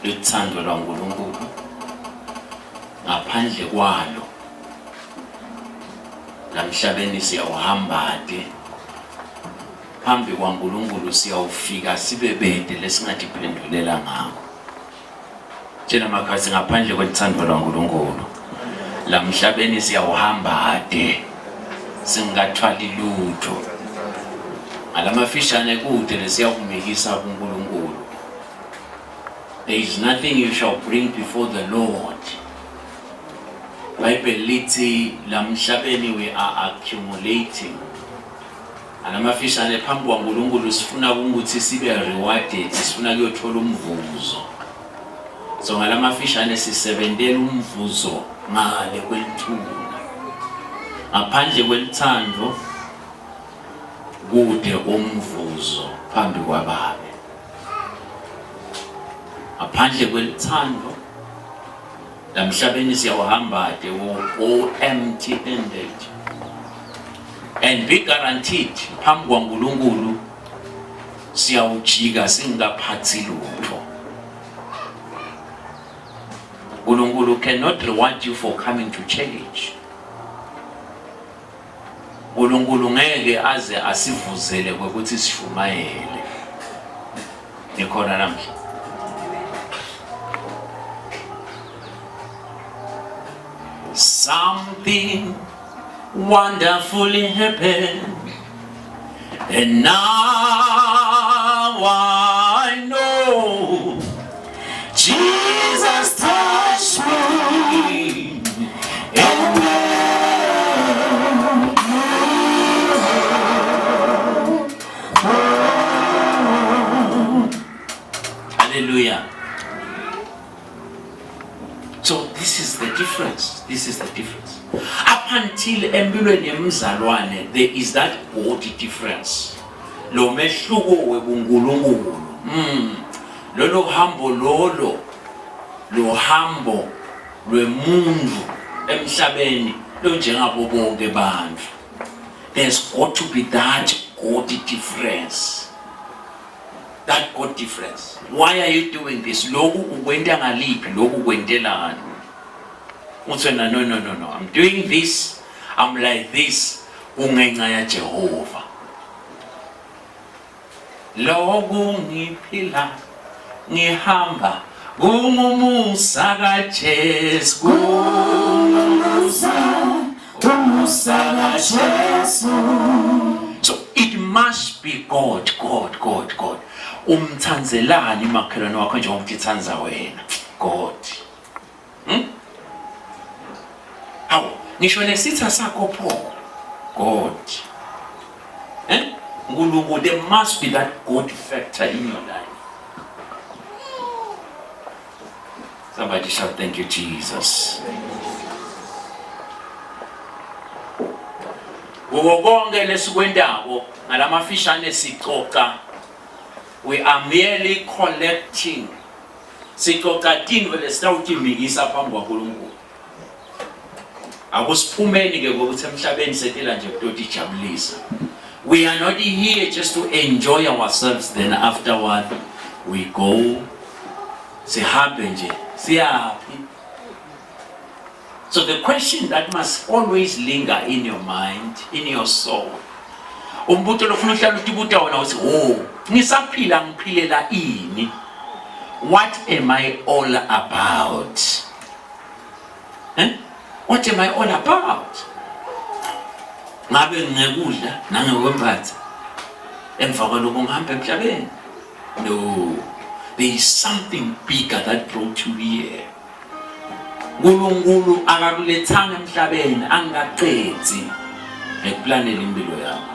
luthando lwaNkulunkulu. Ngaphandle kwalo lamhlabeni siyawuhambade, phambi kwaNkulunkulu siyawufika sibe bede lesingathi phendulela ngakho. Tshena makhasi, ngaphandle kwethando lwaNkulunkulu lamhlabeni siyawuhambade singathwali lutho. Alamafishane kude lesiyawumikisa kuNkulunkulu. There is nothing you shall bring before the Lord. Bible lithi lamhlabeni we are accumulating. Alamafishane phambi kwaNkulunkulu sifuna ukuthi sibe rewarded, sifuna kuyothola umvuzo. So ngalamafishane sisebenzela umvuzo ngale kwelithuna. Ngaphandle kwelithando kude umvuzo phambi kwaBaba. Ngaphandle kwelithando lamhlabeni siyawuhambade wo empty-handed. And be guaranteed phambi kwaNkulunkulu siyawujika singaphathi lutho. uNkulunkulu cannot reward you for coming to church. uNkulunkulu ngeke aze asivuzele ukuthi sishumayele. Nikhona namhla. Something wonderfully happened, and now I know Jesus touched me and hallelujah. So this is the difference. This is the difference. Up until empilweni yemzalwane, there is that body difference. Lo mehluko webuNkulunkulu. Lolo hambo lo hambo lwemuntu emhlabeni lo njengabo bonke bantu. There's got to be that God difference. That God difference. Why are you doing this? Loku ukwenta ngaliphi, loku ukwentelani? Uthena no. I'm doing this. I'm like this. Ungenxa ya Jehova. Loku ngiphila ngihamba kungumusa kaJesu. So it must be God. Umthanzelani makhelwane wakho njengoba utithanza wena. God. Awu, ngisho nesitha sakho pho. God. Nkulunkulu, there must be that God factor in your life. Somebody shout, thank you, Jesus. Konke lesikwendako ngalamafishane sixoxa. We are merely collecting. Sixoxa tinwe lesitawutimikisa phambi kwaNkulunkulu. Akusiphumeni ke ngokuthi emhlabeni setela nje kutotijabulisa. We are not here just to enjoy ourselves, then afterward we go sihambe nje siyaphi. So the question that must always linger in your mind, in your soul. Umbuto lofuna uhlala utibuta wona uthi, "Oh, ngisaphila ngiphilela ini? What am I all about?" What am I all about? Ngabe ngekudla nangekwembatha emva kwalokho ngihamba emhlabeni? No. There is something bigger that brought you here. Nkulunkulu akakulethanga emhlabeni angaqedzi ekuplanela impilo yakho.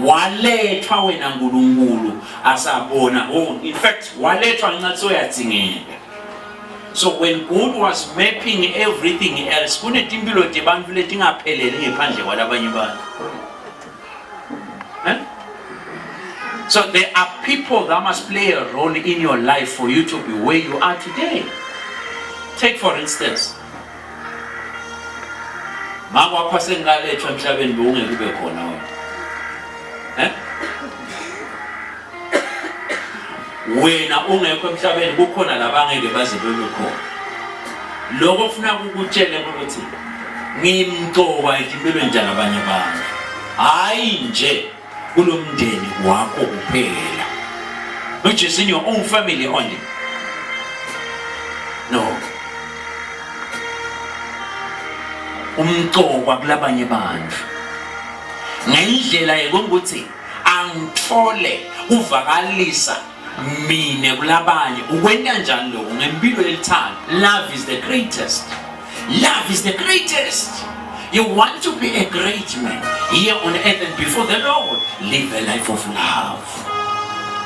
Walethwa wena Nkulunkulu asabona, in fact walethwa ngathi uyadzingeka. So when God was mapping everything else, kunetimpilo tebantu letingaphelele ngaphandle kwalabanye bantu. So there are people that must play a role in your life for you to be where you are today. Take for instance, Magwakho sengalethwa emhlabeni bongeke ube khona wena. wena ungekho emhlabeni kukhona labangeke baze bebe khona. Lokho ufuna ukutshela ukuthi ngimqoka empilweni njalo abanye abantu. Hayi nje kulomndeni wakho kuphela. Not just in your own family only. No. Umqoka kulabanye abantu. Ngendlela yokuthi angithole uvakalisa mine kulabanye ukwenta njani lokho ngempilo yelithando. Love is the greatest. Love is the greatest. You want to be a great man here on earth and before the Lord. Live a life of love.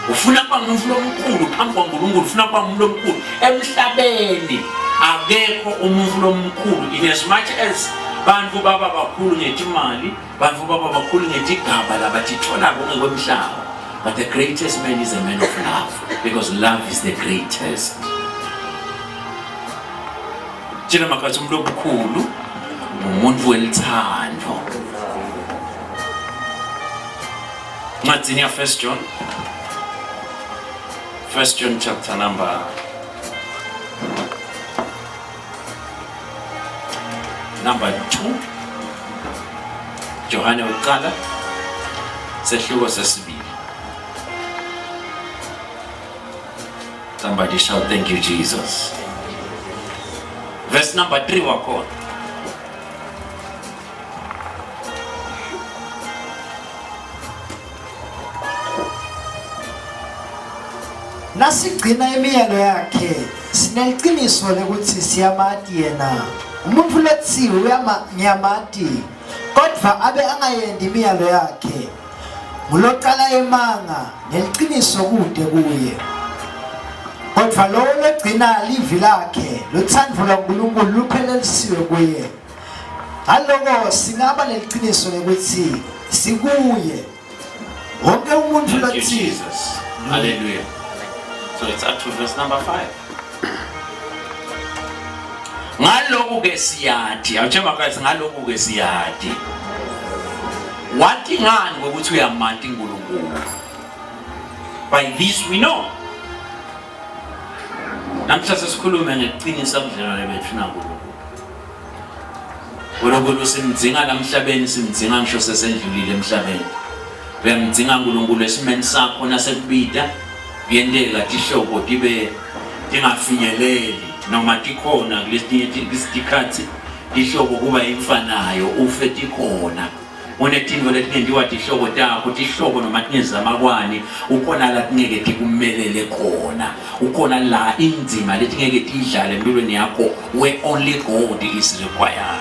Ufuna kuba ngumfulo omkhulu phambi kwaNkulunkulu, ufuna kuba ngumfulo omkhulu emhlabeni. Akekho umfulo omkhulu in as much as bantu baba bakhulu ngetimali, bantu baba bakhulu ngetigaba labatithola konke kwemhlaba. But the greatest man is a man of love, because love is the greatest. Thina makathi umuntu omkhulu umuntu welithando. Ncwadini ya 1 John. 1 John chapter number 2. Johane uqala sehluko sesibili. Somebody shout, thank you, Jesus. Verse number 3 wakhona. Nasigcina imiyalo yakhe sineqiniso lokuthi siyamati yena. Umuntu lethiwe ngiyamati kodwa abe angayendi imiyalo yakhe. Nguloqala emanga neliqiniso kude kuye. Kodwa lo legcina livi lakhe lothando laNkulunkulu luphelelisiwe kuye. Ngaloko singaba neliqiniso lokuthi sikuye. Wonke umuntu lethiwe. Hallelujah. So it's up to verse number 5. Ngaloku ke siyathi, awuthemba kahle ngaloku ke siyathi. Wathi ngani ukuthi uyamati uNkulunkulu? By this we know. Namhla sesikhuluma ngeqiniso ubudlelwano bethu naNkulunkulu. UNkulunkulu simdzinga namhlabeni, simdzinga ngisho sesendlulile emhlabeni. Uyamdzinga uNkulunkulu esimeni sakho nasekubida. Kuyendeka tihlobo tibe tingafinyeleli noma tikhona kulesikhathi tihlobo kuba imfanayo ufe tikhona. Unetinto letingenziwa tihlobo takho, tihlobo noma tingezama kwani, ukhona la tingeke tikumelele khona, ukhona la inzima letingeke tidlale empilweni yakho where only God is required.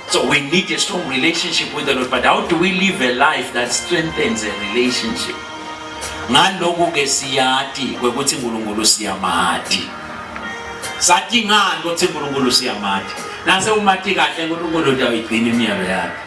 So we need a strong relationship with the Lord, but how do we live a life that strengthens a relationship? Ngaloku ke siyathi ukuthi uNkulunkulu siyamati. Sathi ngani ukuthi uNkulunkulu siyamati? Nase umati kahle uNkulunkulu uyayigcina imiyalo yakhe.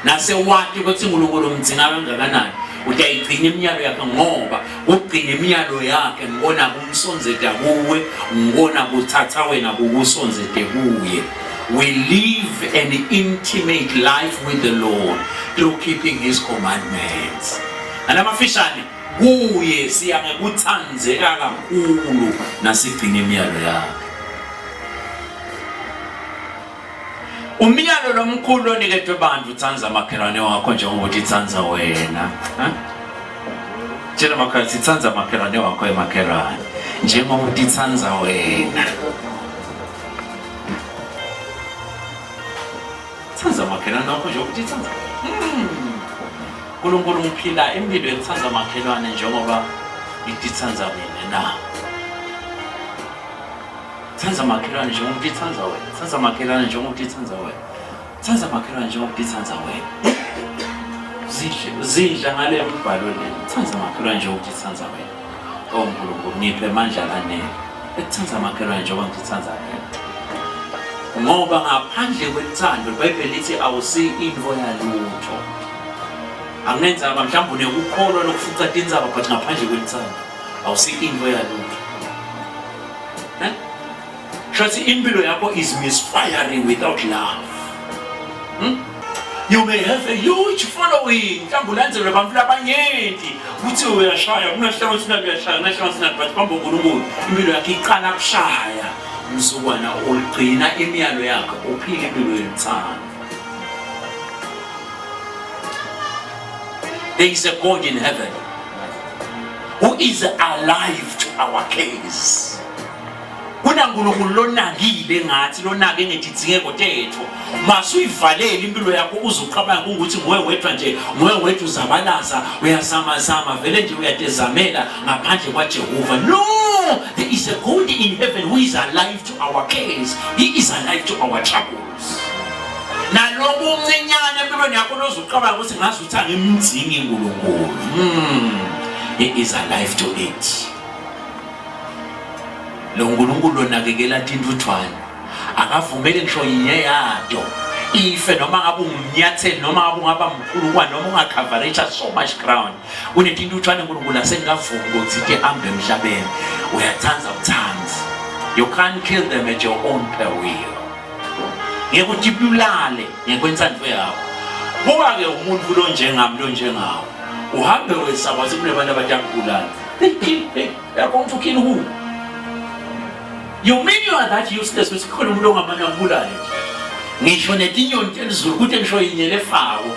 Nase wathi ukuthi uNkulunkulu umdzinga kangakanani? Uyayigcina imiyalo yakhe ngoba ukugcina imiyalo yakhe ngibona kumsonzeta kuwe, ngibona kuthatha wena kukusonzete kuye. We live an intimate life with the Lord through keeping His commandments. And amafishane kuye siyangekuthandzeka kakhulu nasigcina imiyalo yakhe. Umyalo lomkhulu oniketwe abantu uthanza amakhelwane wakho njengokuthi ithanza wena. Tshela makhelwane sithanza amakhelwane wakho emakhelwane njengokuthi ithanza wena. Thanza makhelwane wakho njengokuthi ithanza wena. uNkulunkulu ngiphila impilo yokuthanza amakhelwane njengoba ngithanza mina na. Thanza makhelwane njengokuthi ithanza wena. Thanza makhelwane njengokuthi ithanza wena. Thanza makhelwane njengokuthi ithanza wena. Zidla ngale mbhalo le. Thanza makhelwane njengokuthi ithanza wena. UNkulunkulu niphe amandla lanele ekuthanza makhelwane njengokuthi ithanza wena. Ngoba ngaphandle kwethando iBhayibheli lithi awusi into yalutho. Angenza mhlawumbe unekukholwa lokufuqa tinzaba but ngaphandle kwethando awusi into yalutho. Shothi impilo yakho is misfiring without love. You may have a huge following. Mhlawumbe abantu abaningi uthi uyashaya kunasihlalo sina kuyashaya nahlalo sina but phambi koNkulunkulu impilo yakhe iqala kushaya umsukwana ogcina imiyalo yakhe uphile impilo yothando. There is a God in heaven who is alive to our case. KunaNkulunkulu lonakile ngathi lonake ngedidingeko tethu masuyivalela impilo yakho uzoqabanga ukuthi nguwe wedwa nje nguwe wedwa uzabalaza uyazamazama vele nje uyatezamela ngaphandle kwaJehova. No, there is a God in heaven who is alive to our case. He is alive to our troubles. Nalobo umncinyane empilweni yakho ozoqabanga ukuthi ngazi uthi angimdingi uNkulunkulu. He is alive to it. Lo uNkulunkulu lonakekela tintuthwane akavumeli ngisho yinye yato ife noma ngabe ungumnyatheli noma ngabe ungaba mkhulukwane noma ungacoverage so much ground kunetintuthwane uNkulunkulu asengavumi ukuthi ke hambe emhlabeni uyathanza uthanzi. You can't kill them at your own peril. Ngeke utibulale ngekwentsandvo yakho. Buka ke umuntu lo njengawo uhambe wesaba ukuthi kunebantu abatakubulala. They're going to kill who? You mean you are that useless? Wesikhona umuntu ongamane akubulale nje. Ngisho netinyoni elizulu ukuthi ngisho yinye lefako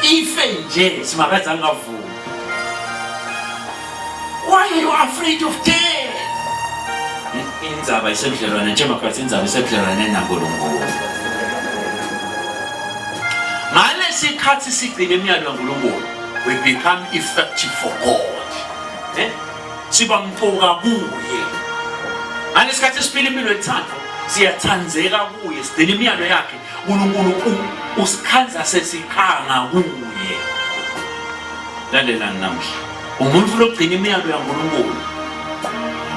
ife nje simakathi angavumi. Why are you afraid of death? Indzaba isebudlelwane njengoba indzaba isebudlelwane naNkulunkulu. Ngalesikhathi sigcina imiyalo kaNkulunkulu, we become effective for God. Siba mpoka kuye. Ngalesikhathi siphila impilo ethando, siyathandzeka kuye, sigcina imiyalo yakhe. uNkulunkulu usikhanza sesikhanga kuye. Lalela namhla. Umuntu lo gcina imiyalo yaNkulunkulu.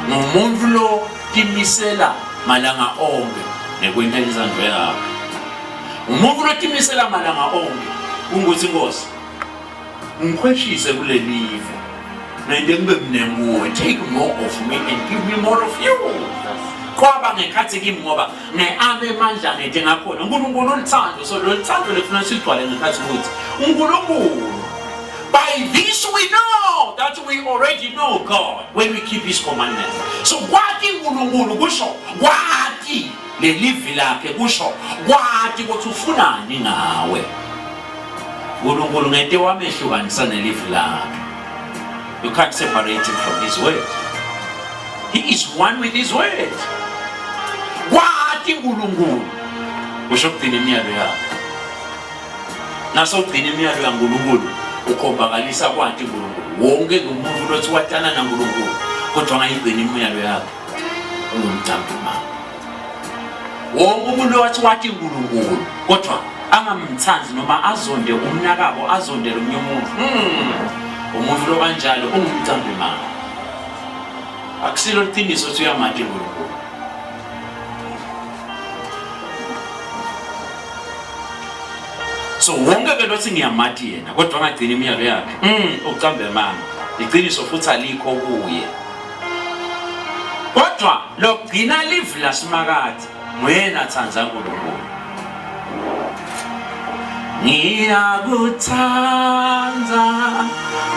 Ngumuntu lo timisela malanga onke nekwenta inzandvo yakhe. Umuntu lo timisela malanga onke ukuthi Nkosi ngikhweshise kule live. Nende ngibe mnenguwe, take more of me and give me more of you. Kwaba ngekhathi kimi ngoba ngeame emandla ngede ngakhona uNkulunkulu uthando, so lo thando lefuna sigcwale ngekhathi ukuthi uNkulunkulu. By this we know that we already know God when we keep His commandments. So kwathi uNkulunkulu kusho kwathi le live lakhe kusho kwathi ukuthi ufunani ngawe. uNkulunkulu ngeke wamehlukanisa ne live lakhe. You can't separate him from His word. He is one with His word. Kwathi uNkulunkulu kusho kugcina imiyalo yakhe. Naso ugcina imiyalo yaNkulunkulu ukhobakalisa kwathi uNkulunkulu. Wonke umuntu lothi watana naNkulunkulu kodwa ngayigcina imiyalo yakhe ungumthambi. Wonke umuntu wathi uNkulunkulu kodwa angamthanzi noma azonde umnakabo azondele omunye umuntu. Umuntu lo kanjalo ungumthambi manje. Akusilo iqiniso ukuthi uyamanje uNkulunkulu. So wonke belothi ngiyamati yena kodwa angagcina imiyalo yakhe. Ucambe manje. Iqiniso futhi alikho kuye. Kodwa lokugcina live lasimakathi wena thanza uNkulunkulu. Ngiyakuthanda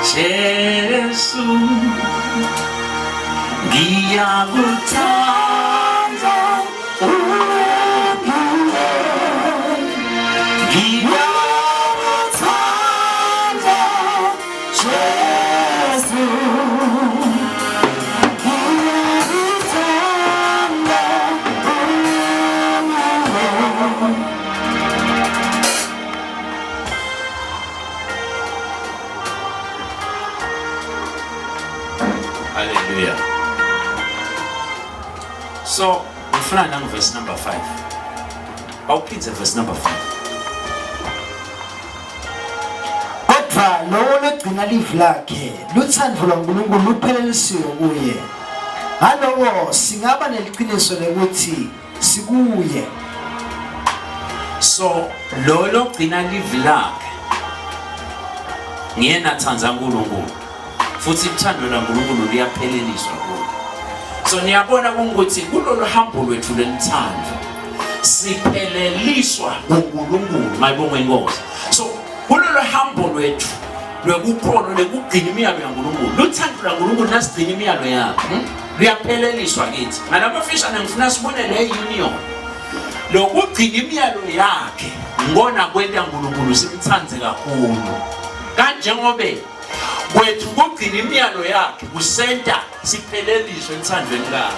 Jesu, ngiyakuthanda ngiyakuthanda Jesu, Hallelujah. So, ngifuna nang verse number 5. Awuphindze verse number 5. Kodwa lo logcina live lakhe luthando lwaNkulunkulu luphelelisiwe kuye. Ngalowo singaba neliqiniso lokuthi sikuye. So, lo logcina live lakhe ngiyena thanza uNkulunkulu. Futhi uthando lwaNkulunkulu liyapheleliswa kuye. So niyabona ukuthi kulolu hambo lwethu lwentando sipheleliswa uNkulunkulu mayibonge inkosi. So kulolu hambo lwethu lwekukholwa lekugcina imiyalo yaNkulunkulu, luthando laNkulunkulu nasigcina imiyalo yakhe, luyapheleliswa kithi. Ngalabafishane ngifuna sibone le union, lokugcina imiyalo yakhe ngibona kwenta uNkulunkulu simthande kakhulu. Kanjengobe kwethu ukugcina imiyalo yakhe kusenta sipheleliswe emthandweni lakhe.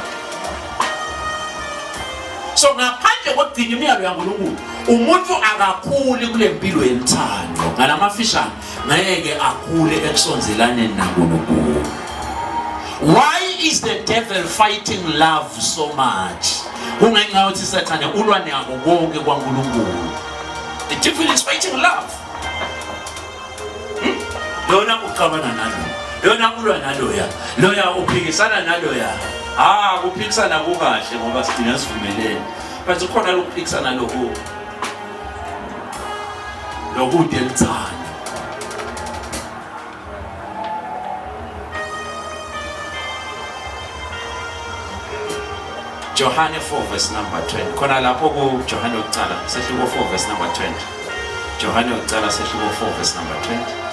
So ngaphandle kokugcina imiyalo yaNkulunkulu umuntu akakhuli kule mpilo yemthando. Ngalamafishane ngeke akhule ekusonzelaneni naNkulunkulu. Why is the devil fighting love so much? Kungenxa yokuthi Sathane ulwa nako konke kwaNkulunkulu. The devil is fighting love. Lona uxabana nalo, lona ulwa naloya, loya uphikisana naloya. Kuphikisana kukahle ngoba sidinga sivumelene. But ukhona lokuphikisana lokude emthando. Johane 4 verse number 20. Khona lapho ku Johane uqala sehluko 4 verse number 20. Johane uqala sehluko 4 verse number 20.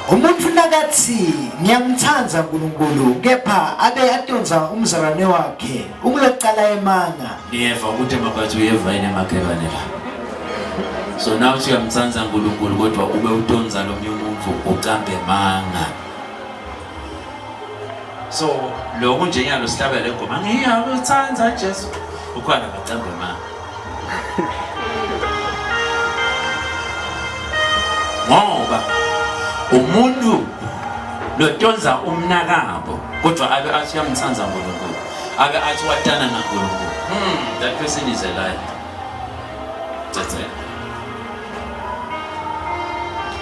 Umuntu nakathi ngiyamthanda uNkulunkulu kepha abe atonza umzalwane wakhe ukuloqala emanga. Niyeva ukuthi mabhathi uyeva yini emakhelwane la. So now uyamthanda uNkulunkulu kodwa ube utonza lo umuntu uqambe emanga. So lokho nje nyalo sihlabele ngoma ngiyakuthanda Jesu ukhona baqambe emanga. Ngoba umuntu lotonza umnakabo kodwa abe athi uyamthanda uNkulunkulu, abe athi watana naNkulunkulu, that person is a liar. That's it.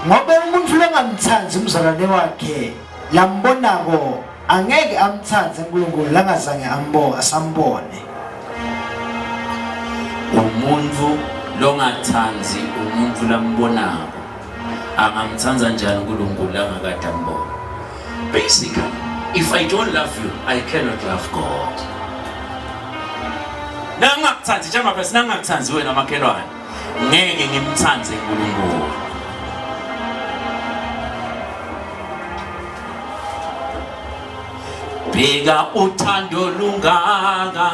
Ngoba umuntu longamthandi umzalwane wakhe lambonako angeke amthande uNkulunkulu langazange asambone. Umuntu longathandi umuntu lambonako angamthanda njani uNkulunkulu langakade ambona. Basically, if I don't love you, I cannot love God. Nangakuthandi njengoba phela sinangakuthandi wena makhelwane, ngeke ngimthande uNkulunkulu. Bheka uthando lungaka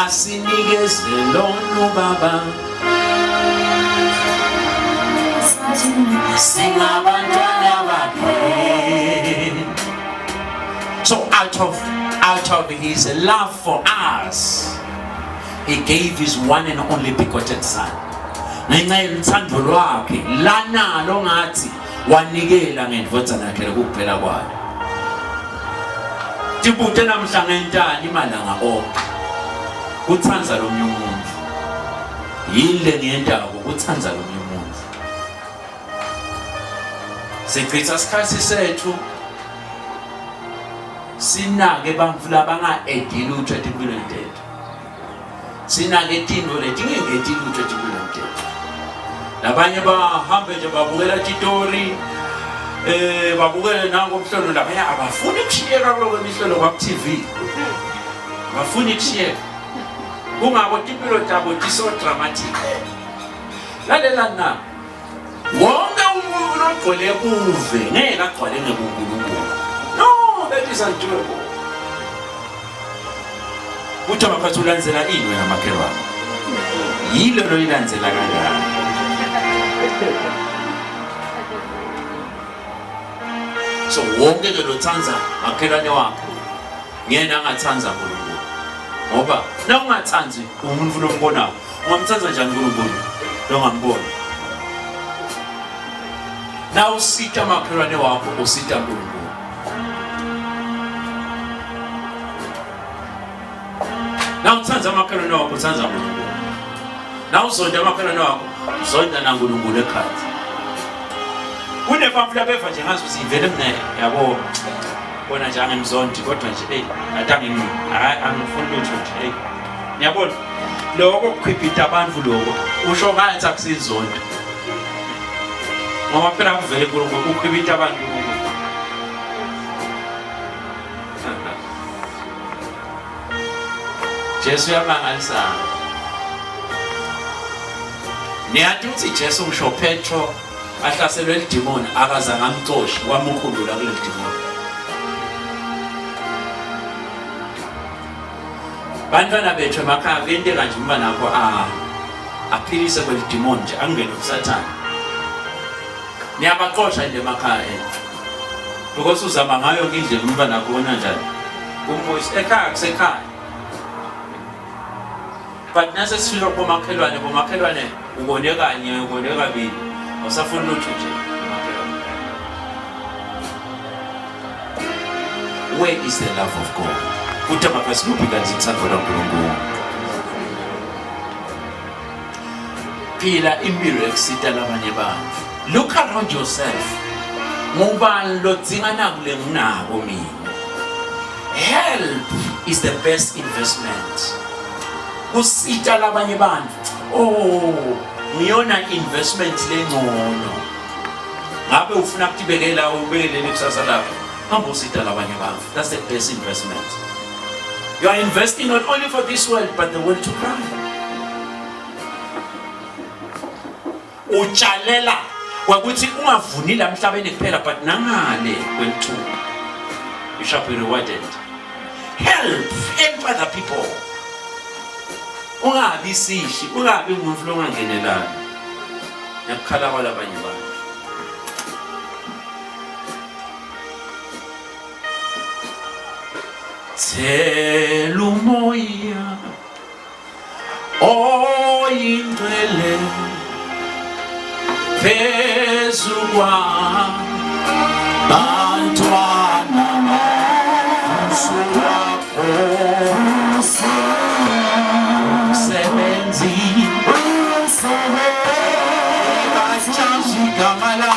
asinikeze lona uBaba. So out of his love for us, he gave his one and only begotten son. Ngenxa yothando lwakhe lanalo ngathi wanikela ngendvodana yakhe ukuphela kwayo. Tibute namhla ngentani imalanga onke uthanza lo umuntu. Yile ngiyendaba uthanza lo umuntu. Sichitha isikhathi sethu sinake bantfu labanga-edi lutho etimpilweni tethu. Sinake tintfo letingengeti lutho etimpilweni tethu. Labanye bahambe nje babukela titori, babukele nango umhlolo labanye abafuni kushiyeka kuloko imihlolo kwaku-TV. Abafuni kushiyeka. Kungako timpilo tabo tiso dramatic. Lalela na. Wonke umuntu ogcwele kuve ngeke agcwale ngebuNkulunkulu. No, that is undoable. Uthi maphathi ulandzela ini wena makhelwane? Yilo lo ilandzela kanjani? So wonke ke lothanza makhelwane wakhe ngiyena angathanza uNkulunkulu. Ngoba na ungathanzi umuntu lombona, ungamthanza njani uNkulunkulu? Lo ngambona. Na usita makhelwane wakho usita uNkulunkulu. Na uthanza makhelwane wakho uthanza uNkulunkulu. Na uzonda makhelwane wakho uzonda naNkulunkulu ekhaya. Kunebamfula beva nje ngazi usivele mina yabo bona nje angemzondi kodwa nje atangimi angifuni lutho nje ngiyabona lokho kukhipita abantu lokho usho ngathi akusizonda. Ngoba phela kuvele uNkulunkulu ukhipita abantu. Jesu uyamangalisa. Niyathi uthi Jesu ngisho Petro ahlaselwe idemon akaza ngamxoshi wamukhulula kule demon. Bantwana bethu emakhaya into kanje umba nakho aphilise kweli demon nje angene kuSathane. Niyabaxosha nje emakhaya because uzama ngayo indlela umba nakho wona njani. Umboyisi ekhaya kusekhaya. But nase sifika bomakhelwane ubone kanye ubone kabili awusafuna lutho nje bomakhelwane. Where is the love of God? Utama pasiluphi kanti uthando lwaNkulunkulu? Phila impilo ekusita labanye abantu. Look around yourself. Ngubani lodzingana kule nginako mina? Help is the best investment. Usita labanye bantu. Oh, ngiyona investment lengcono. Ngabe ufuna ukutibekela ubekele lekusasa lakho. Hamba usita labanye bantu. That's the best investment. You are investing not only for this world but the world to come. Uchalela wakuthi ungavunile emhlabeni kuphela but nangale kwethu. You shall be rewarded. Help other people. Ungabi sishi, ungabi umuntu longangenelana. Yakukhala kwalabanye abantu. Thela umoya oyingcwele phezu kwami bantwana bakho sebenzi bachazi kamala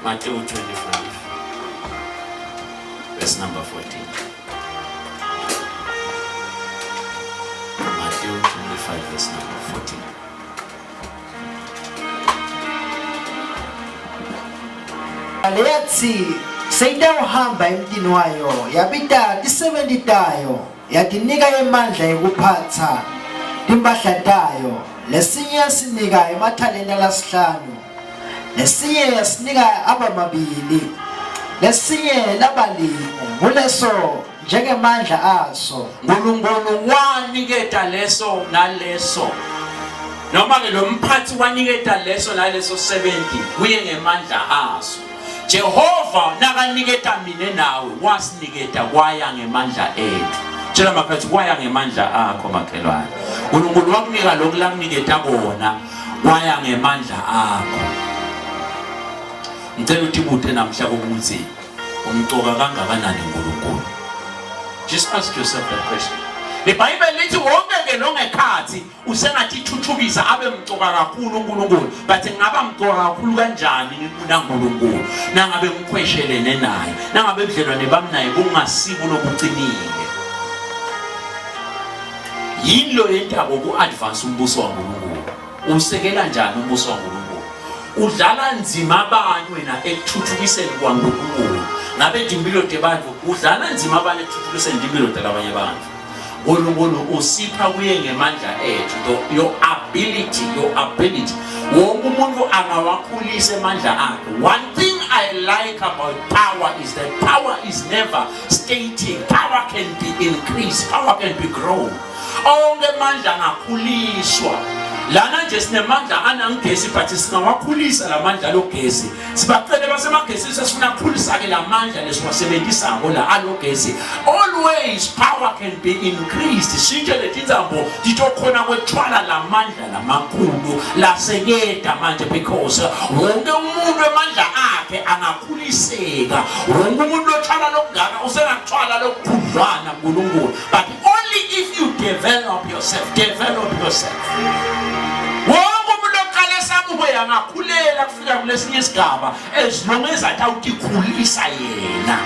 Matthew 25 verse number 14. Matthew 25 verse number 14. Aleyathi seyitawuhamba emntini wayo yabita ti-70 tayo yatinika emandla ekuphatsa timpahla tayo lesinye yasinika emathalenta lasihlanu lesinye yasinika abamabili lesinye labalinye nguleso njengemandla aso. Nkulunkulu waniketa leso naleso. Noma ke lo mphathi waniketa leso naleso 70 kuye ngemandla aso. Jehova nakaniketa mina nawe wasiniketa kwaya ngemandla ethu. Tshela maphathi kwaya ngemandla akho makhelwane. Nkulunkulu wakunika lokhu lakuniketa kona kwaya ngemandla akho. Ngicela uthi bude namhla kokuthi umcoka kangakanani uNkulunkulu. Just ask yourself that question. The Bible lithi wonke ke longekhathi usengathi ithuthukisa abe mcoka kakhulu uNkulunkulu, but ngaba mcoka kakhulu kanjani uNkulunkulu nangabe ngikhweshelene naye nangabe budlelwane bami naye kungasiko lokucinile. Yilo yentabo ku-advance umbuso waNkulunkulu. Usekela njani umbuso waNkulunkulu? Udlala nzima abanye wena ekuthuthukiseni kwaNkulunkulu. Ngabe impilo tebantu udlala nzima abanye ekuthuthukiseni impilo telabanye abantu. Nkulunkulu usipha kuye ngemandla ethu. Your ability. Wonke umuntu angawakhulisa emandla akhe. One thing I like about power is that power is never static. Power can be increased. Power can be grown. Onke amandla angakhuliswa. Lana nje sinemandla anangesi but singawakhulisa lamandla logesi. Sibacele basemagesi sesifuna ukukhulisa ke lamandla lesiwasebenzisa ngola alogesi. Always power can be increased. Shintshe letinzambo ditokhona kwethwala lamandla lamakhulu lasekeda manje because wonke umuntu emandla akhe angakhuliseka. Wonke umuntu othwala lokungaka usengathwala lokukhudlwana kuNkulunkulu. But only if you develop yourself. Wonke umuntu oqalesa kubuye angakhulela kufika kulesinye isigaba as long as atawutikhulisa yena.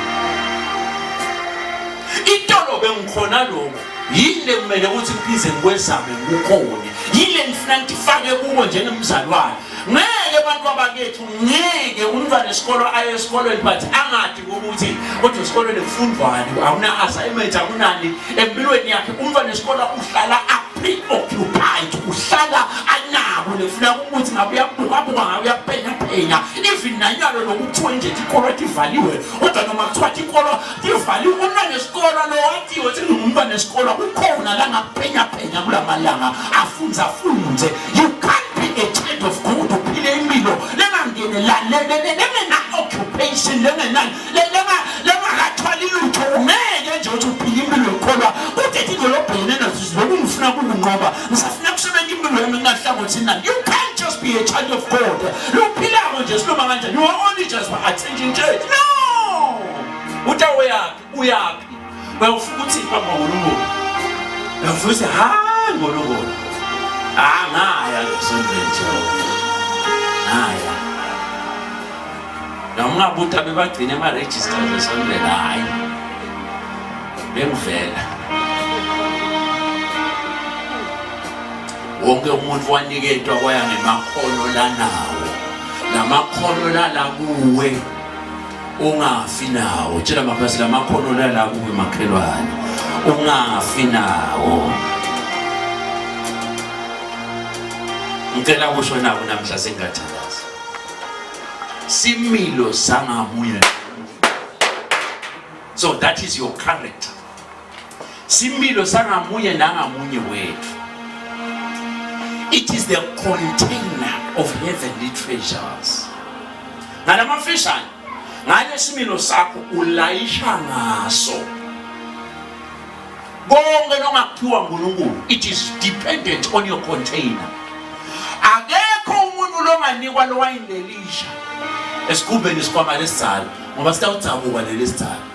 Itolo bengikhona lokho yile kumele ukuthi ngiphise ngikwesame ukukhona. Yile ngifuna ngifake kuwo njengemzalwane. ngeke abantu abakethu ngeke umntwana esikolo aye esikolweni but angathi ukuthi kodwa esikolweni kufundwani awuna assignment akunani empilweni yakhe umntwana esikolo uhlala preoccupied uhlala anako lefuna ukuthi ngabe uyabuka ngabe uyaphenya even nanyalo lokuthiwa nje ikolo ivaliwe kodwa noma kuthiwa ikolo ivaliwe umntwana esikolo lo wathiwe ukuthi umntwana esikolo ukhona la ngaphenya kulamalanga afunze you can't be a child of God uphile impilo lengangene lengena occupation lengena kathwali lutho ngeke nje uthi uphile impilo ekholwa kude thina lobhekene nazo lokufuna kunqoba ngisafuna kusebenza impilo yami ngahlangothi nani you can't just be a child of God lophilako nje sinoma kanjani you are only just for attending church no uta uyapi bayofuna ukuthi phambi koNkulunkulu bafuthi ngoNkulunkulu ngaya kusonto ngaya noma bebagcina ama-register esondela hayi bengivela wonke umuntu waniketwa kwaya ngemakhono lanawo lamakhono lalakuwe ungafi nawo tshela mabhasi lamakhono lalakuwe makhelwane ungafi nawo ngicela kusho nawo namhla sengathandaza similo sangamunye so that is your character similo sangamunye nangamunye wethu it is the container of heavenly treasures ngalamafishane ngale similo sakho ulayisha ngaso konke nongakuphiwa nguNkulunkulu it is dependent on your container akekho umuntu longanikwa lowayinlelisha esikubeni sikwama lesizalo ngoba sitawuthabuka lelesizalo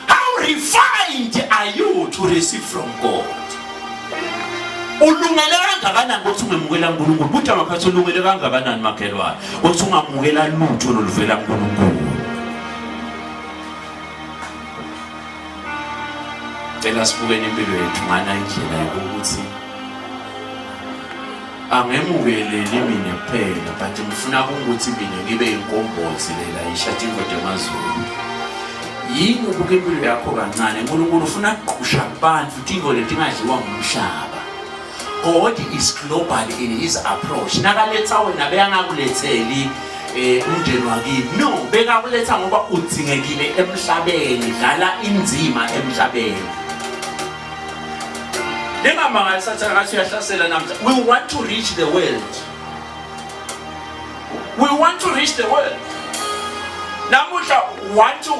how refined are you to receive from God ulungele kangakanani ukuthi ungemukela uNkulunkulu buthi amaphathi ulungele kangakanani makhelwane ukuthi ungamukela lutho oluvela kuNkulunkulu cela sibukeni impilo yethu ngana indlela yokuthi angemukeleli mina kuphela but ngifuna ukuthi mina ngibe inkombozi lela ishatingo demazulu yini ubuke impilo yakho kancane uNkulunkulu ufuna ukuqhusha abantu idingo letingadliwa ngumhlaba God is global in his approach nakaletha wena beyangakuletheli umndeni wakini no bekakuletha ngoba udzingekile emhlabeni dlala inzima emhlabeni we want to reach the world. We want to reach the world. Namusha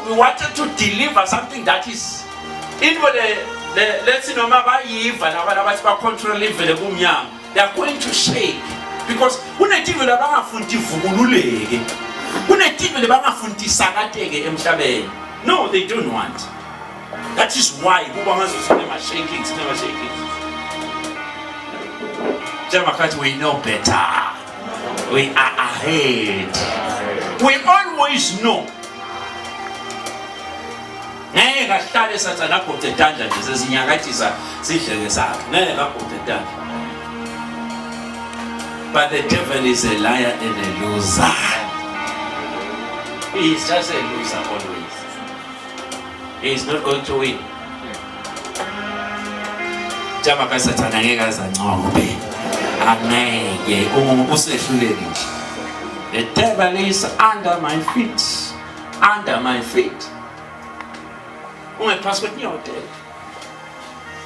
we wanted to deliver something that is in the let's know control they are going to shake because no, they don't want. That is why never shaking. We know better. We are ahead. We always know. But the devil is a liar and a loser. He is just a loser always. He is not going to win. The devil is under my feet. Under my feet.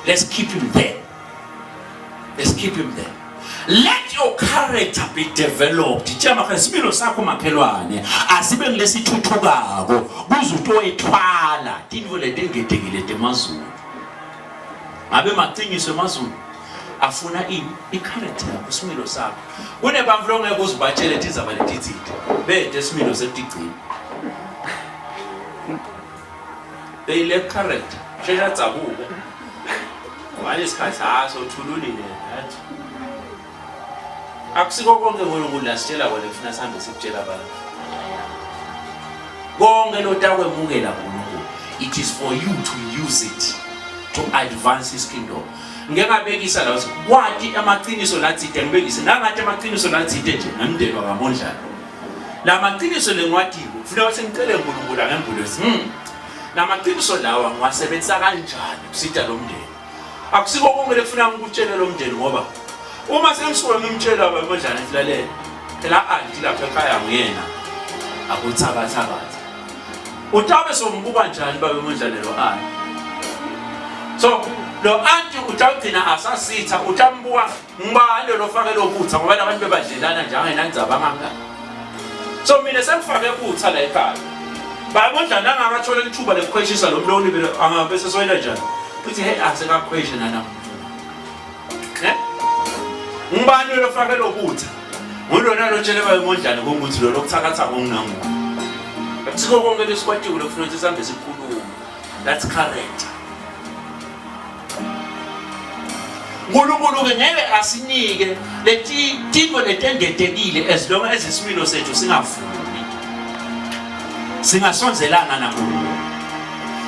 Let's keep him there. Let's keep him there. Let your character be developed. Similo sakho makhelwane asibe ngilesithuthukago kuzuto ethwala tinvo ledengetekile temazulu ngabe macingiso emazulu afuna i-character yakho similo sakho kunebamvu ongeke uzibatshele tizaba letitsite bede similo setigcina they lack character shesha tsabuka wale isikhathi haso thululile nathi akusiko konke uNkulunkulu lasitshela wena ufuna sihambe sikutshela abantu konke lotakwemukela uNkulunkulu it is for you to use it to advance his kingdom ngeke ngabekisa la kwathi amaqiniso latsite ngibekise nangathi amaqiniso latsite nje ngamdelwa kaMondlane la maqiniso lengwathi ufuna ukuthi ngicele uNkulunkulu ngembulo la maqiniso lawa ngiwasebenzisa kanjani kusita lo mndeni akusiko konke lekufuna ngikutshele lo mndeni ngoba uma sengisuke ngimtshela baMondlane silalela phela anti lapha ekhaya nguyena akuthakathakathi utabe sombuka njani babeMondlane lo anti so lo anti utawugcina asasitha utambuka ngibani lo fake lo butha ngoba abantu bebadlelana njenge nandzaba ngaka so mina sengifake butha la ekhaya baMondlane angakathola ithuba lekukhweshisa lo mloni bele angabe sesoyela njani uthi hey asekakhweshe nana ngibani lo fake lo butha ngilona lo tshele baMondlane ukuthi lo lokuthakatha konginangu akusiko konke lesikwatiwe lokufuna ukuthi sihambe sikhuluma that's correct uNkulunkulu-ke ngeke asinike leti timo letengetekile as long as isimilo sethu singavumi singasonzelana naNkulunkulu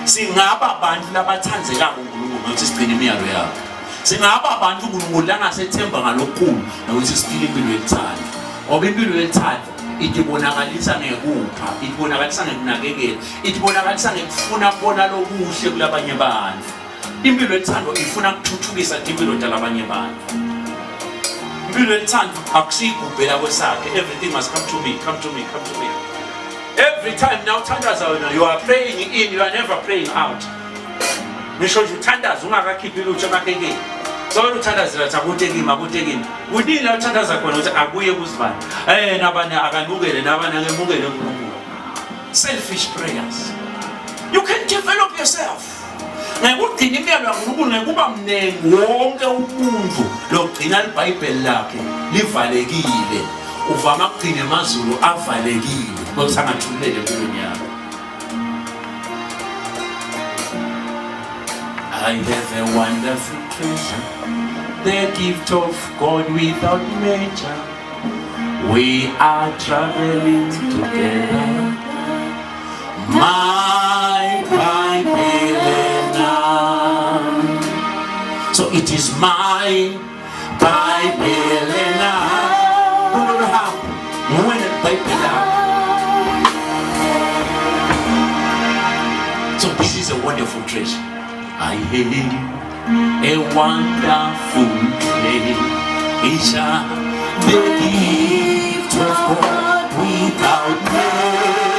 singaba abantu labathandzekako uNkulunkulu nokuthi sigcine imiyalo yakhe singaba abantu uNkulunkulu langasethemba ngalokukhulu nokuthi siphile impilo yelithando ngoba impilo yelithando itibonakalisa ngekupha itibonakalisa ngekunakekela itibonakalisa ngekufuna kubona lokuhle kulabanye abantu impilo yelithando ifuna ukuthuthukisa impilo talabanye abantu impilo yelithando akusiyigubhela kwesakhe everything must come to me come to me come to me every time now thandaza wena you are praying in you are never praying out ngisho nje uthandaza ungakakhiphi lutho emakekeni so uthanda akutekima udini la uthandaza khona ukuthi akuye kuzibani nabani akanukele nabani angemukele uNkulunkulu selfish prayers you can develop yourself ngekugcina imiyalo yaNkulunkulu ngekuba mnengi wonke umuntu logcina iBhayibheli lakhe livalekile uvama ukugcina emazulu avalekile bokusangathulele empilweni yakho I have a wonderful treasure, the gift of God without measure. We are traveling together. My Bible. So it is my Bible. So this is a wonderful treasure. I hear a wonderful treasure, the gift of God without measure.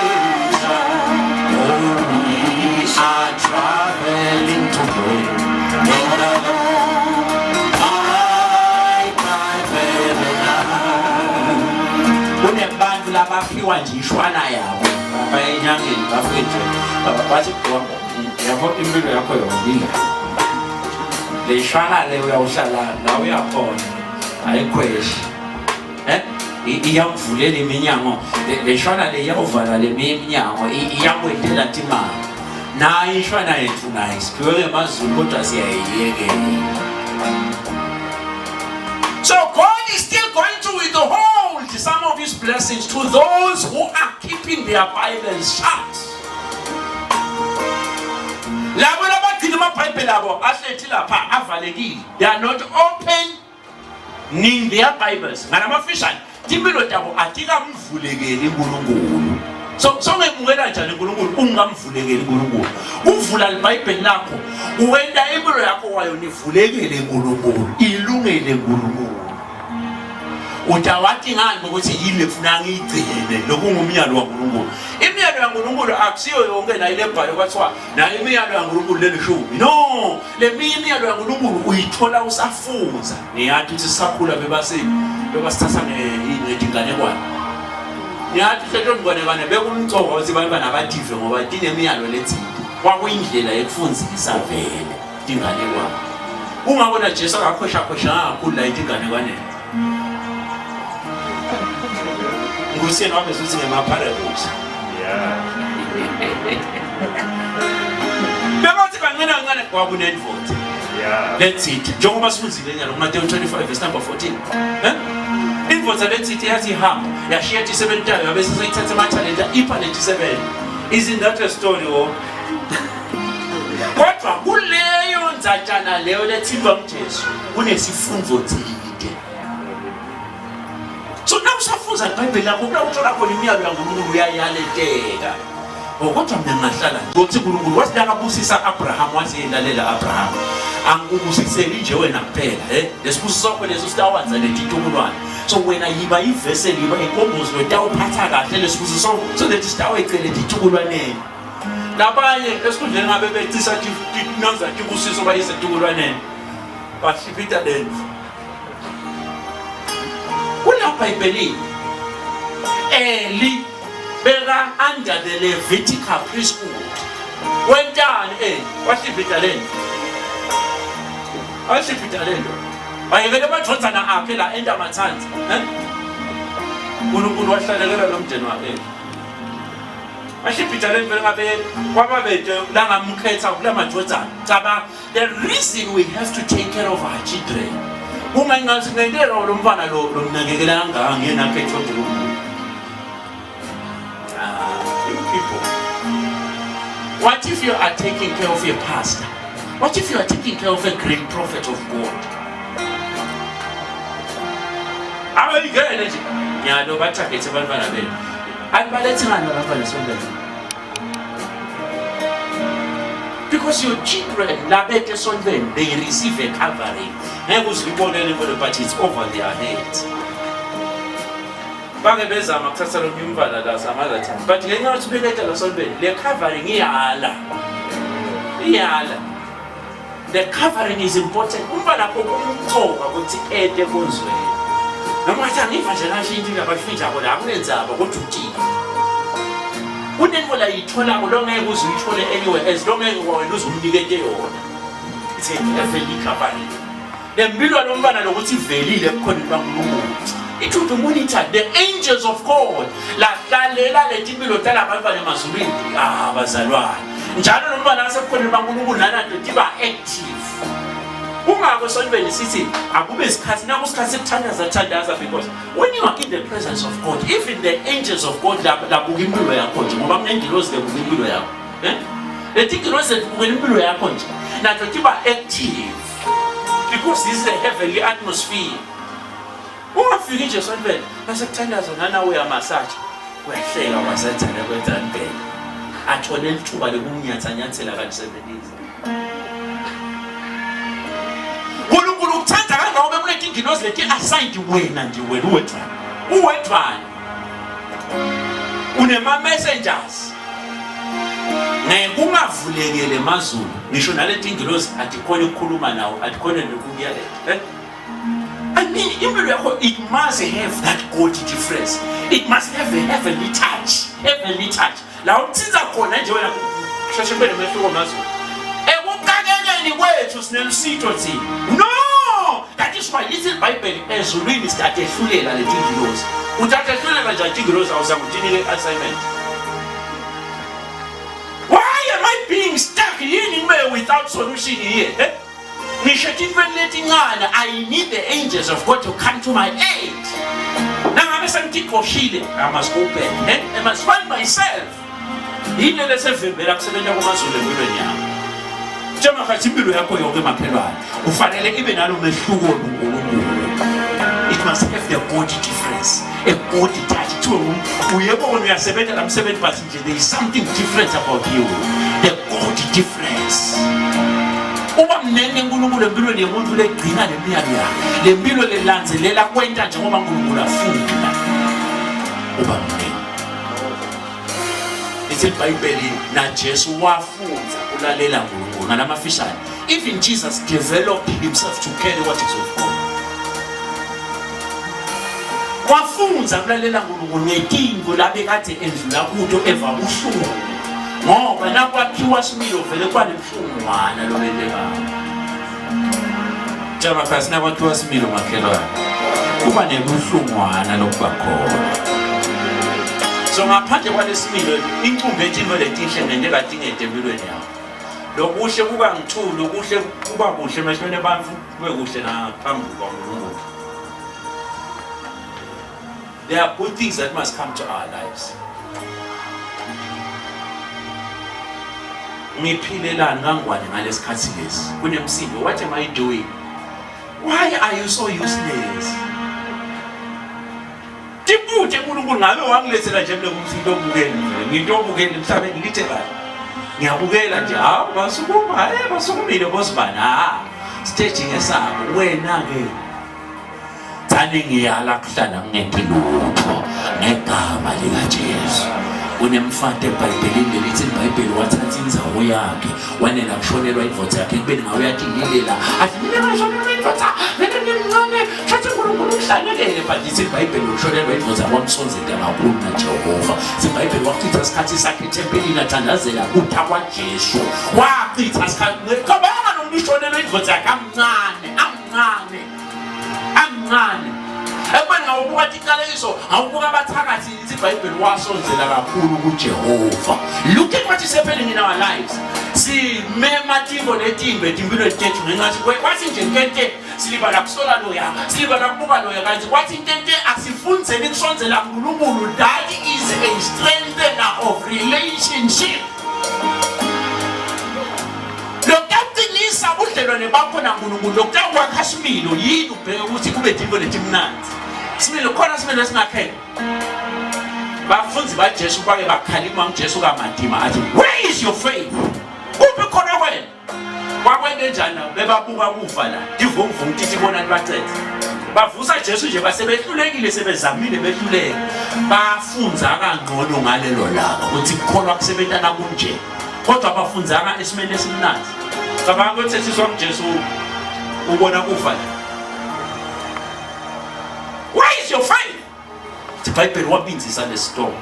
Oh, we are traveling together. Kunebantu labaphiwa nje ishwana yabo bayenyangeni bafethu bathi yabo impilo yakho yonke le shwana le uyawuhlala la uyakhona ayikhweshi iyakuvulela iminyango le shwana le iyawuvala le minyango iyakwendela imali nayo ishwana yethu nayo siphiwe emazulu kodwa siyayiyekela. So God is still going to withhold some of his blessings to those who are keeping their Bibles shut. They are not opening their Bibles. So ngekungena njani uNkulunkulu ungamvulekeli uNkulunkulu uvula iBhayibheli lakho uwenda impilo yakho wayo nivulekele uNkulunkulu ilungele uNkulunkulu utawathi ngani ukuthi yini lefuna ngiyigcine lokungumyalo waNkulunkulu imiyalo yaNkulunkulu akusiyo yonke la ile bhalo kwathiwa nayo imiyalo yaNkulunkulu lelishumi no le imiyalo yaNkulunkulu uyithola usafunza niyathi ukuthi sisakhula bebasithatha ngedinganekwane niyathi setomngwane bekumcoka ukuthi abantu banabadive ngoba dinemiyalo lethile kwakuyindlela yekufundzisa vele dinganekwane ungabona Jesu akakhosha kakhulu la idinganekwane ngusiyena wabe suthi ngema-parables bekathi kancane kwakunendvodza let's it njengoba sifunzile nyalo kuMateyu 25 verse number 14 indvodza let's it yathi ihamba yashiya i7 tayo yabe sesayithatha amathalenta ipha le7 isn't that a story or kodwa kuleyo ndzatshana leyo lethindwa nguJesu kunesifunzo thide. So now usafunza iBhayibheli lakho uthola khona imiyalo yaNkulunkulu uyayaleteka. Kodwa mina ngahlala ngokuthi uNkulunkulu wathi akabusisa Abraham wathi yelalela Abraham. Angikubusiseli nje wena kuphela lesibusiso sakho leso sitawanza letitukulwane. So wena yiba ivessel yiba inkombozi lotawuphatha kahle lesibusiso so that sitawecele letitukulwane. Labanye esikhundleni ngabe becisa nanza tibusiso bayisitukulwane. Bashipita lendlu. Kulapha iBhayibheli Eli beka under the Levitical priesthood. Wentani washipita lendlu. Washipita lendlu. Bayekele amadodana akhe la enda mathanzi. uNkulunkulu wahlalekela lo mndeni wakhe. Washipita lendlu ngabe kwababethe la ngamkhetha kula madodana. Cabanga the reason we have to take care of our children. Uma ingasinendela lo mfana lo mnakekela kangaka ngiyena phetho uNkulunkulu. People. What if you are taking care of your pastor? What if you are taking care of a great prophet of God? Abangene nje nyalo bathakethe abantwana benu. Alibalethe ngani abantwana sondela? Because your children labete sondela they receive a covering. Ngeke uzibonele kodwa but it's over their heads. Bake bezama kuthatha lo myumvala la samalatha. But ngenxa yokuthi beletha lo sondela le covering iyala. The covering is important. Umfana kokumthoka ukuthi ede konzweni. Noma athi angiva nje nashintsha ngabafitha kodwa akunenzaba kodwa uthini. Kunengola yithola kulongeke uzuyithole anyway as long as wena uzumnikete yona. It's a heavenly covering. Lempilo lomfana lokuthi ivelile ebukhoneni baNkulunkulu. It will be monitored. The angels of God la lalela letimpilo talabantwana emazulwini bazalwane. Njalo nomntwana asebukhoneni baNkulunkulu nananto tiba active. Ungako sonibeni sithi akube isikhathi nakusikhathi ekuthandaza because when you are in the presence of God even the angels of God labuka impilo yakho nje ngoba kunengilozi lebuka impilo yakho. Leti ngilozi lebuka impilo yakho nje nato tiba active because this is a heavenly atmosphere. Ungafiki nje sonibeni nasekuthandaza nanawe amasaji uyahleka wasathana kwenzani phela. Athole lithuba lokunyatshanyathela kantisebenzisa. uNkulunkulu ukuthanda kangabe kunethi ingilozi lethi assigned wena nje wena uwedwana. Unema messengers. Ngeke ungavulekele emazulu. Ngisho nalethi ingilozi adikhona ukukhuluma nawo adikhona nokuyalela. I mean, it must have that God difference. It must have a heavenly touch. Heavenly touch. La utsiza khona nje wena shashibele mehluko mazulu. Ekukakeleni kwethu sinelusitho thina. No! That is why this Bible ezulwini start ehlulela leti ngilozi. Uthatha ehlulela nje ingilozi awusangutinike assignment. Why am I being stuck in me without solution here? I need the angels of God to come to my aid. Now I must go back. I must find myself. It must have the body difference, a body touch too. When we are 7 and I'm 7%, there is something different about you. The body difference. Uba mnene uNkulunkulu empilweni yomuntu legcina lemiyalo yakhe lempilo lelandzelela kwenta njengoba uNkulunkulu afuna uba mnene. Ithi iBhayibheli na Jesu wafunza ulalela uNkulunkulu ngamafishane. Even Jesus developed himself to carry what is of God. Wafunza ulalela uNkulunkulu ngekingo labekade endlula kuto eva uhlungu. Ngoba nakwakhiwa Smilo vele kwanemhlungwana lobeleka. Jama phasi nakwakhiwa Smilo makhelwane. Kuba nebuhlungwana lokubakhona. So ngaphandle kwalesimilo incumbe ethi letinhle nende kadingede empilweni yakho. Lokuhle kuba ngithulu, lokuhle kuba kuhle emehlweni abantu kube kuhle naphambili kwaNkulunkulu. There are good things that must come to our lives. ngiphilelani kangwane ngalesikhathi lesi kunemsindo. What am I doing? Why are you so useless? Tipute uNkulunkulu ngabe wangilethela nje mle kumfilo obukeli ngito obukeli emhlabeni lithe kahle ngiyabukela nje hawu basukuma basukumile bosibana stage ngesabo wena ke thani ngiyala kuhlala ngempilutho negama lika Jesu. Kunemfante eBhayibhelini lithi iBhayibheli wathatha indzawo yakhe wanela kushonelwa indvodza yakhe kubeni ngawe yathi lilela athi mina ngishonelwa indvodza mina ngimncane thatha uNkulunkulu uhlanelele but lithi iBhayibheli ukushonelwa indvodza kwamsonzela kakhulu naJehova. iBhayibheli wachitha isikhathi sakhe etempelini athandazela kutha kwaJesu wachitha isikhathi kabanga nomuntu ushonelwa indvodza yakhe amncane ekubeni ngawubuka iqalekiso ngawubuka abathakathi lithi iBhayibheli wasonzela kakhulu kuJehova. Look at what is happening in our lives. Simema timbo netimbe timbilo tethu ngenxa kwathi nje nkente silibala kusola loya silibala kubuka loya kanti kwathi nkente asifundzeni kusonzela kuNkulunkulu. That is a strengthener of relationship. Lokuqinisa ubudlelwane bakho naNkulunkulu lokukwakha similo yini ubheke ukuthi kube timbo letimnandi. Similo khona similo esingakhele. Bafunzi baJesu bake bakhalima uJesu kaMadima athi where is your faith? Uphi khona wena? Kwakwende njani bebabuka kufa la. Divumvu umthithi bona libacethe. Bavusa Jesu nje basebehlulekile sebezamile behluleke. Bafunza kangcono ngalelo langa ukuthi kukholwa kusebentana kunje. Kodwa bafunzanga esimene esimnandi. Cabanga ukuthi sesiswa uJesu ubona kufa la. Where is your faith? The Bible wabinzisa le storm.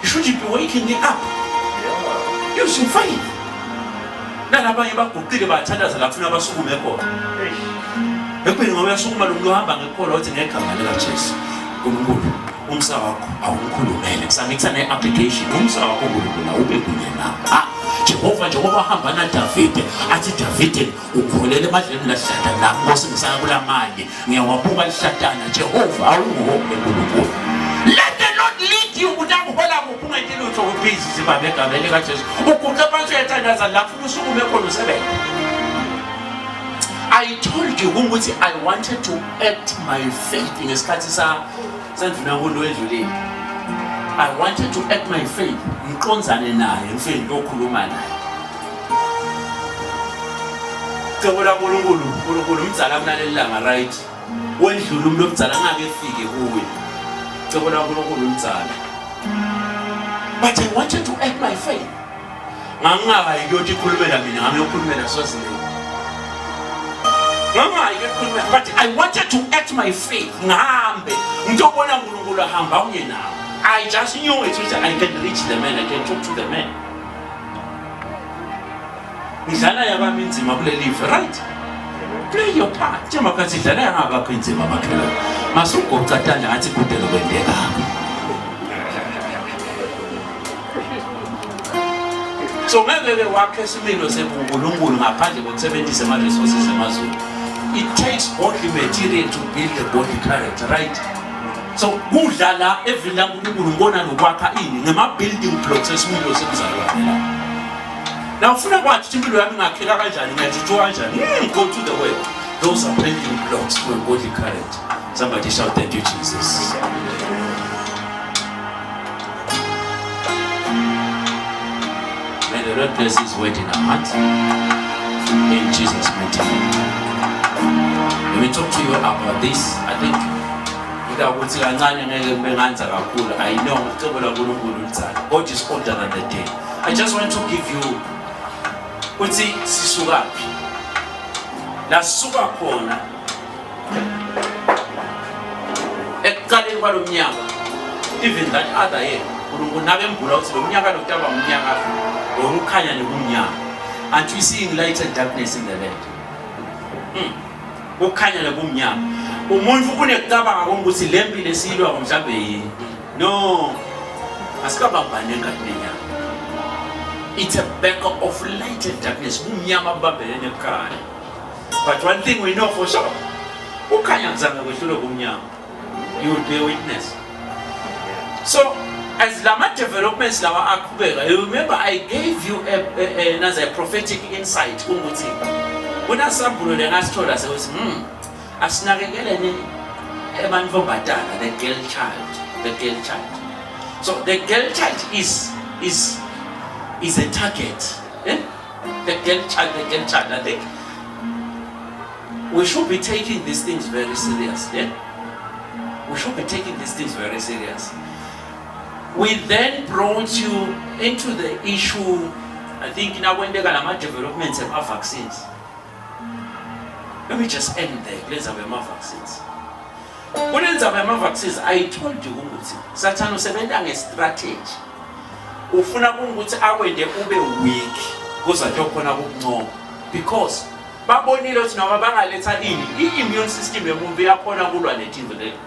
You should be waking me up. Use your faith. Nalabanye baguqile bathandaza lafuna abasukume khona. Ekubeni ngoba uyasukuma lo muntu ohamba ngekhola uthi ngegama lika Jesu. uNkulunkulu umsa wakho awukhulumele kusamikisa ne-application umsa wakho uNkulunkulu awube kunye nawe. Jehova njengoba hamba naDavide athi Davide ukholele emadleni lahlata la Nkosi ngisaya kula manje ngiyawabuka lihlatana Jehova awungohombe uNkulunkulu. Let the Lord lead you udakuhola ngokungethele utho ubhizi sibabe egama lika Jesu ukuqe phansi uyathandaza lapho usukume khona usebenza. I told you ukuthi I wanted to act my faith in isikhathi sandvuna ngondo edlulile. I wanted to act my faith ngiqonzane naye ngifike ngokhuluma naye. Cebula uNkulunkulu umdzala kunalelanga right. Wendlula umuntu omdzala ngake efike kuwe. Cebula uNkulunkulu umdzala. But I wanted to act my faith. Ngangaka yiyothi ikhulumela mina ngame ukukhulumela sozini. But I wanted to act my faith. Ngihambe ngitobona uNkulunkulu ahamba unye nawe. I just knew it was I can reach the man, I can talk to the man. Ngidlala yabami inzima kule life, right? Play your part. Njengoba kathi idlala yangabakho inzima makhela. Masugocatana ngathi kudelo kwendeka. So ngeke wakhe isimilo sebuNkulunkulu ngaphandle kokusebenzisa ama resources emazweni. It takes godly material to build a godly character, right? So kudlala evila uNkulunkulu ngona nokwakha ini ngema building blocks esimilo semzalwane la. Now ufuna kwathi impilo yami ngakhela kanjani ngiyajijwa kanjani? Go to the way. Those are building blocks for a godly character. Somebody shout thank you Jesus. May the Lord bless his word in our hearts. In Jesus' mighty name. Let me talk to you about this. I think I know God is older than the day. I just want to give you Uti Sisugapi. La Suga Kona Ekali Walumiaka. Even that other year, Urungunavem Bullocks, Lumiaka, Lutava Mumiaka, Urukaya Lumia. And we see light and darkness in the land. Ukanya na bumnya umuntu kunekutaba ngokuthi lembi lesilwa ngomhlabeni no asikaba banenga nenya. It's a battle of light and darkness bumnyama babelene ekhaya. But one thing we know for sure ukanya ngizange kwehlule kumnyama. You will be a witness. So as lama developments lawa aqhubeka, you remember I gave you a prophetic insight ukuthi kunasambulo lengasithola sethi asinakekeleni ebantu badala, the girl child. So the girl child is a target. The girl child. I think we should be taking these things very serious. We should be taking these things very serious. We then brought you into the issue, I think now when they got a developments of vaccines. Let me just end there. Let's have vaccines. When it's about vaccines, I told you, Satan usebenza ngestrategy. Ufuna ukuthi awende ube weak kuzathokona ukuncoma, because babonile ukuthi noma bangaletha i-immune system yomuntu yakhona kulwa nezinto lezi.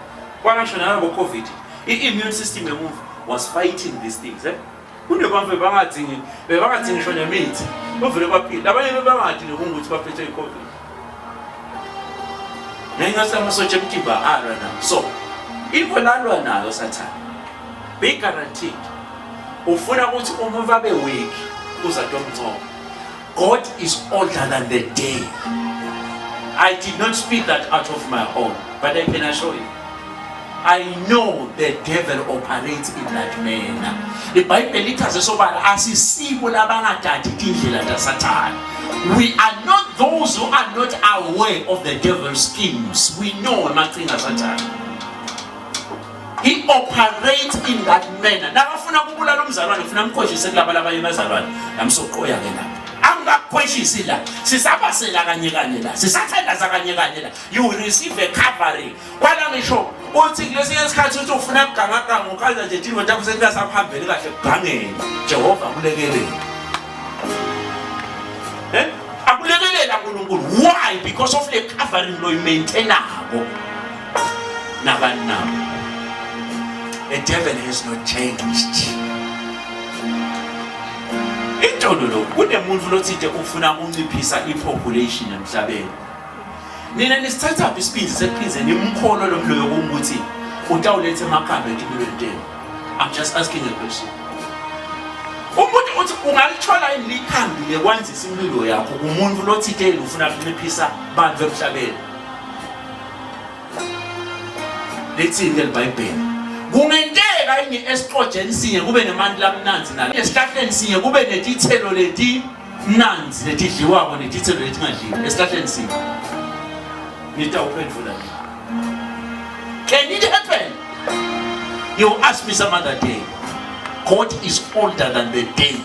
Kwangasho nabo COVID, i-immune system yomuntu was fighting these things. Kunebantu bangadingi ngisho nemithi, bavule baphila. Abanye bangadi ukuthi baphethwe i-COVID. So, if alwa nayo Satan, be guaranteed. Ufuna ukuthi umuva be weak uzatomncoma. God is older than the day. I did not speak that out of my own, but I can assure you, I know the devil operates in that manner. The Bible says so bad as he see Satan. We are not those who are not aware of the devil's schemes. We know nothing as Satan. He operates in that manner. Now, if I'm so clear. You will receive a covering. Why? Because of the covering you maintain now. The devil has not changed. Intololo kunemuntu lothinte ufuna unciphisa ipopulation emhlabeni. Nina nisithatha isibindi sephinze nimkholo lomloyo ukuthi utawulethe emakhamba etimilweni. I'm just asking a question. Umuntu uthi ungalithola ilikhambi lekwanzisa impilo yakho umuntu lothinte ufuna ukunciphisa bantu emhlabeni. Lethi ngeBhayibheli. Kungenteka estrogen sinye kube nemandla lamnanzi nalo esihlahleni sinye kube netithelo leti mnanzi letidliwako netithelo letingadliwa esihlahleni sinye. Nitawuphendula. Can it happen? You ask me some other day. God is older than the day.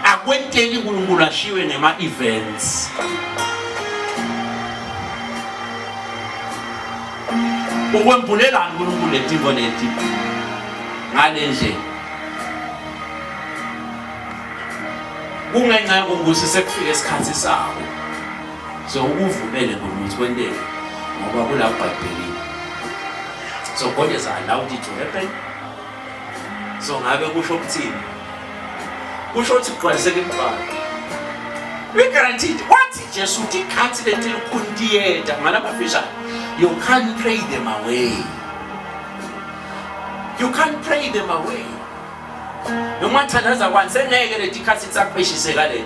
Akwenteli uNkulunkulu ashiwe nema events. Ukwembulelana uNkulunkulu letinto leti ngale nje kungenxa ukuthi sekufika isikhathi sawo so ukuvumele ukuthi kwenteke ngoba kula eBhayibhelini. So God has allowed it to happen. So ngabe kusho ukuthini? Kusho ukuthi kuqaliseke impala. We guaranteed what Jesu tikhathi leti likhundiyeda ngalabafisha. You can't pray them away. You can't pray them away. No matter naza wansengeke letikhathi tsakweshiseka le.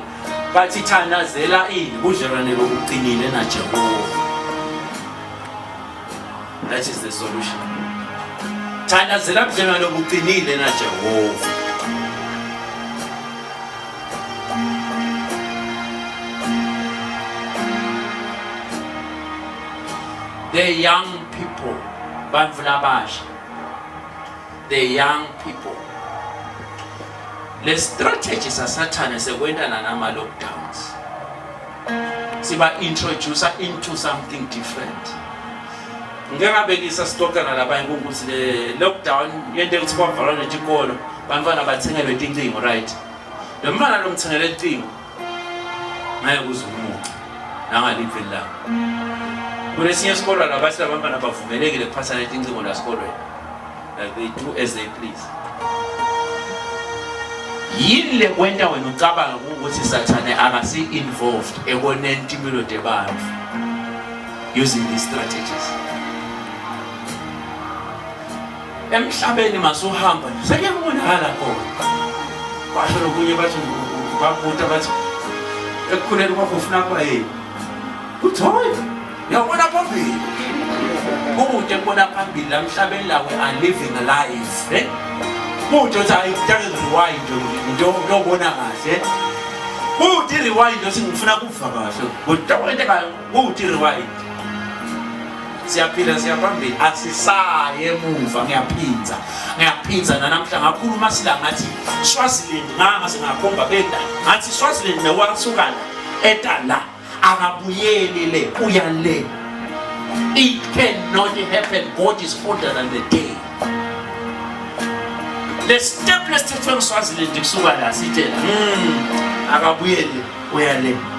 Bathi thanazela ini kujerane lokuqinile na Jehova. That is the solution. Thanazela kujerane lokuqinile na Jehova. The young people, the young people. The strategies are Satan is when nama lockdowns. Siba introduce into something different. Ngingabekisa stoka nalabanye ukuthi le lockdown yente ukuthi kwavala netikolo bantwana bathengelwe izincingo right. Lo mfana lo mthengele izincingo ngaye kuzumuka nangaliphi la. Kulesinye isikolo labathi abantwana bavumelekile kuphathana izincingo lasikolweni. Like they do as they please. Yile kwenta wena ucabanga ukuthi Sathane akasi involved ekoneni impilo debantu using these strategies. emhlabeni masuhamba sekuyabonakala khona kwasho lokunye bathi babuta bathi ekukhuleni kwakho ufuna kuba yini uthi hayi uyabona phambili kude kubona phambili la emhlabeni lawe are living a life kude uthi hayi kutake rewind nje uyobona kahle kude rewind uthi ngifuna kufa kahle kodwa kayo kude rewind siyaphila siyaphambili asisaye emuva ngiyaphinza nanamhla ngakhuluma sila ngathi Swaziland nganga singakhomba benda ngathi Swaziland newasukana etala akabuyeli le uya le. It cannot happen. God is older than the day. The step let's take from Swaziland to Swaziland. Akabuyeli uya le.